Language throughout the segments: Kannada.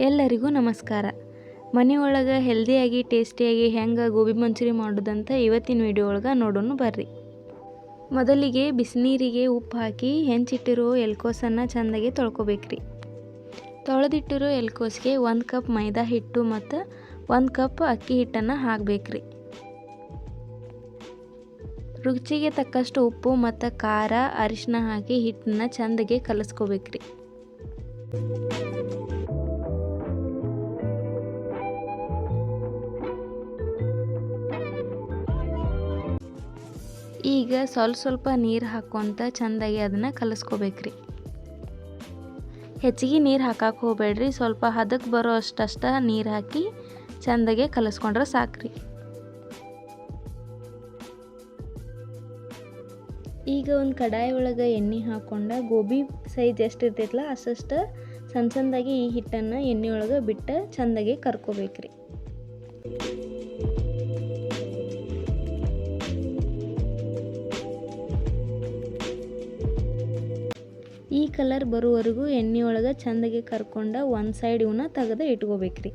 ಎಲ್ಲರಿಗೂ ನಮಸ್ಕಾರ. ಮನೆಯೊಳಗೆ ಹೆಲ್ದಿಯಾಗಿ ಟೇಸ್ಟಿಯಾಗಿ ಹೆಂಗೆ ಗೋಬಿ ಮಂಚೂರಿ ಮಾಡೋದಂತ ಇವತ್ತಿನ ವಿಡಿಯೋ ಒಳಗೆ ನೋಡೋಣ ಬರ್ರಿ. ಮೊದಲಿಗೆ ಬಿಸಿನೀರಿಗೆ ಉಪ್ಪು ಹಾಕಿ ಹೆಂಚಿಟ್ಟಿರೋ ಎಲೆಕೋಸನ್ನು ಚೆಂದಾಗಿ ತೊಳ್ಕೊಬೇಕ್ರಿ. ತೊಳೆದಿಟ್ಟಿರೋ ಎಲೆಕೋಸಿಗೆ 1 ಕಪ್ ಮೈದಾ ಹಿಟ್ಟು ಮತ್ತು 1 ಕಪ್ ಅಕ್ಕಿ ಹಿಟ್ಟನ್ನು ಹಾಕಬೇಕ್ರಿ. ರುಚಿಗೆ ತಕ್ಕಷ್ಟು ಉಪ್ಪು ಮತ್ತು ಖಾರ ಅರಿಶಿನ ಹಾಕಿ ಹಿಟ್ಟನ್ನು ಚೆಂದಾಗಿ ಕಲಿಸ್ಕೋಬೇಕ್ರಿ. ಈಗ ಸ್ವಲ್ಪ ನೀರು ಹಾಕ್ಕೊಂತ ಚೆಂದಾಗಿ ಅದನ್ನು ಕಲಿಸ್ಕೋಬೇಕ್ರಿ. ಹೆಚ್ಚಿಗೆ ನೀರು ಹಾಕಕ್ಕೆ ಹೋಗಬೇಡ್ರಿ, ಸ್ವಲ್ಪ ಹದಕ್ಕೆ ಬರೋ ಅಷ್ಟೇ ನೀರು ಹಾಕಿ ಚೆಂದಾಗಿ ಕಲಿಸ್ಕೊಂಡ್ರೆ ಸಾಕ್ರಿ. ಈಗ ಒಂದು ಕಡಾಯಿ ಒಳಗೆ ಎಣ್ಣೆ ಹಾಕ್ಕೊಂಡು ಗೋಬಿ ಸೈಜ್ ಎಷ್ಟು ಇರ್ತೈತಲ್ಲ ಅಷ್ಟು ಸಣ್ಣದಾಗಿ ಈ ಹಿಟ್ಟನ್ನು ಎಣ್ಣೆ ಒಳಗೆ ಬಿಟ್ಟು ಚೆಂದಾಗಿ ಕರ್ಕೋಬೇಕ್ರಿ. ಈ ಕಲರ್ ಬರುವವರೆಗೂ ಎಣ್ಣೆ ಒಳಗೆ ಚೆಂದಾಗಿ ಕರ್ಕೊಂಡು ಒಂದು ಸೈಡ್ ಇವನ್ನ ತೆಗೆದು ಇಟ್ಕೋಬೇಕ್ರಿ.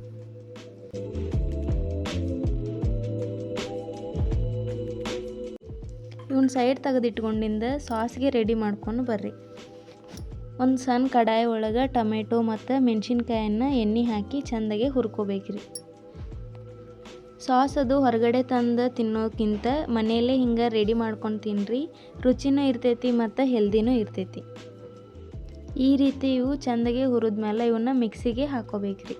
ಇವನ್ ಸೈಡ್ ತೆಗೆದು ಇಟ್ಕೊಂಡಿಂದ ಸಾಸ್ಗೆ ರೆಡಿ ಮಾಡ್ಕೊಂಡು ಬರ್ರಿ. ಒಂದು ಸಣ್ಣ ಕಡಾಯಿ ಒಳಗೆ ಟೊಮೆಟೊ ಮತ್ತು ಮೆಣಸಿನ್ಕಾಯನ್ನು ಎಣ್ಣೆ ಹಾಕಿ ಚೆಂದಾಗಿ ಹುರ್ಕೋಬೇಕ್ರಿ. ಸಾಸ್ ಅದು ಹೊರಗಡೆ ತಂದು ತಿನ್ನೋಕ್ಕಿಂತ ಮನೆಯಲ್ಲೇ ಹಿಂಗೆ ರೆಡಿ ಮಾಡ್ಕೊಂಡು ತಿನ್ನಿರಿ, ರುಚಿನೂ ಇರ್ತೈತಿ ಮತ್ತು ಹೆಲ್ದಿನೂ ಇರ್ತೈತಿ. ಈ ರೀತಿ ಇವು ಚೆಂದಾಗಿ ಹುರಿದ್ಮೇಲೆ ಇವನ್ನ ಮಿಕ್ಸಿಗೆ ಹಾಕೋಬೇಕ್ರಿ.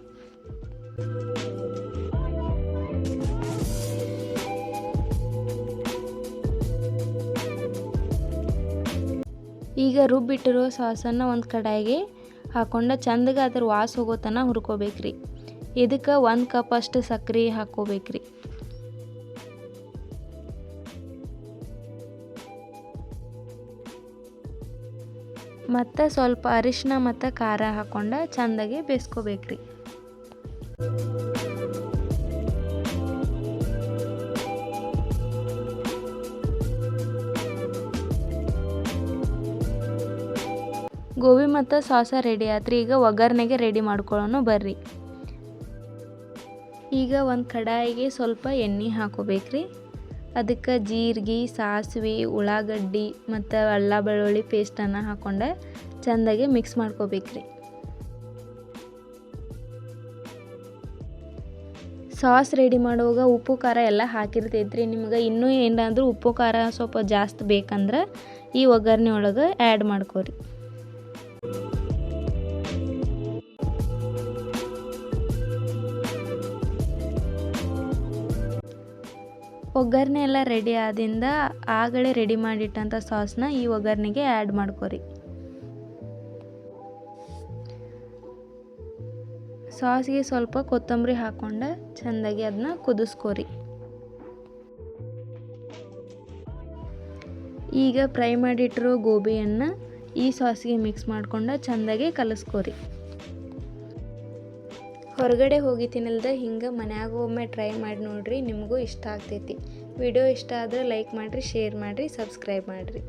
ಈಗ ರುಬ್ಬಿಟ್ಟಿರೋ ಸಾಸನ್ನು ಒಂದು ಕಡಾಯಿಗೆ ಹಾಕೊಂಡು ಚೆಂದಾಗಿ ಅದ್ರ ವಾಸ ಹೋಗೋ ತನಕ ಹುರ್ಕೋಬೇಕ್ರಿ. ಇದಕ್ಕೆ 1 ಕಪ್ ಅಷ್ಟು ಸಕ್ಕರೆ ಹಾಕೋಬೇಕ್ರಿ. ಮತ್ತು ಸ್ವಲ್ಪ ಅರಿಶಿನ ಮತ್ತು ಖಾರ ಹಾಕ್ಕೊಂಡು ಚೆಂದಾಗಿ ಬೇಯಿಸ್ಕೋಬೇಕ್ರಿ. ಗೋಬಿ ಮತ್ತು ಸಾಸ ರೆಡಿ ಆತ್ರಿ. ಈಗ ಒಗ್ಗರಣೆಗೆ ರೆಡಿ ಮಾಡ್ಕೊಳ್ಳೋಣ ಬರ್ರಿ. ಈಗ ಒಂದು ಕಡಾಯಿಗೆ ಸ್ವಲ್ಪ ಎಣ್ಣೆ ಹಾಕೋಬೇಕ್ರಿ. ಅದಕ್ಕೆ ಜೀರಿಗೆ, ಸಾಸಿವೆ, ಉಳ್ಳಾಗಡ್ಡಿ ಮತ್ತು ಅಲ್ಲ ಬೆಳ್ಳುಳ್ಳಿ ಪೇಸ್ಟನ್ನು ಹಾಕ್ಕೊಂಡು ಚೆಂದಾಗಿ ಮಿಕ್ಸ್ ಮಾಡ್ಕೋಬೇಕ್ರಿ. ಸಾಸ್ ರೆಡಿ ಮಾಡುವಾಗ ಉಪ್ಪು ಖಾರ ಎಲ್ಲ ಹಾಕಿರ್ತೈತ್ರಿ. ನಿಮ್ಗೆ ಇನ್ನೂ ಏನಾದರೂ ಉಪ್ಪು ಖಾರ ಸ್ವಲ್ಪ ಜಾಸ್ತಿ ಬೇಕಂದ್ರೆ ಈ ಒಗ್ಗರಣೆ ಒಳಗೆ ಆ್ಯಡ್ ಮಾಡ್ಕೋರಿ. ಒಗ್ಗರಣೆ ಎಲ್ಲ ರೆಡಿ ಆದಿಂದ ಆಗಲೇ ರೆಡಿ ಮಾಡಿಟ್ಟಂಥ ಸಾಸ್ನ ಈ ಒಗ್ಗರಣೆಗೆ ಆ್ಯಡ್ ಮಾಡ್ಕೋರಿ. ಸಾಸ್ಗೆ ಸ್ವಲ್ಪ ಕೊತ್ತಂಬರಿ ಹಾಕ್ಕೊಂಡು ಚೆಂದಾಗಿ ಅದನ್ನ ಕುದಿಸ್ಕೋರಿ. ಈಗ ಫ್ರೈ ಮಾಡಿಟ್ಟಿರೋ ಗೋಬಿಯನ್ನು ಈ ಸಾಸ್ಗೆ ಮಿಕ್ಸ್ ಮಾಡ್ಕೊಂಡು ಚೆಂದಾಗಿ ಕಲಿಸ್ಕೋರಿ. ಹೊರಗಡೆ ಹೋಗಿ ತಿನ್ನಲ್ದೆ ಹಿಂಗೆ ಮನ್ಯಾಗ ಒಮ್ಮೆ ಟ್ರೈ ಮಾಡಿ ನೋಡಿರಿ, ನಿಮಗೂ ಇಷ್ಟ ಆಗ್ತೈತಿ. ವಿಡಿಯೋ ಇಷ್ಟ ಆದರೆ ಲೈಕ್ ಮಾಡಿರಿ, ಶೇರ್ ಮಾಡಿರಿ, ಸಬ್ಸ್ಕ್ರೈಬ್ ಮಾಡಿರಿ.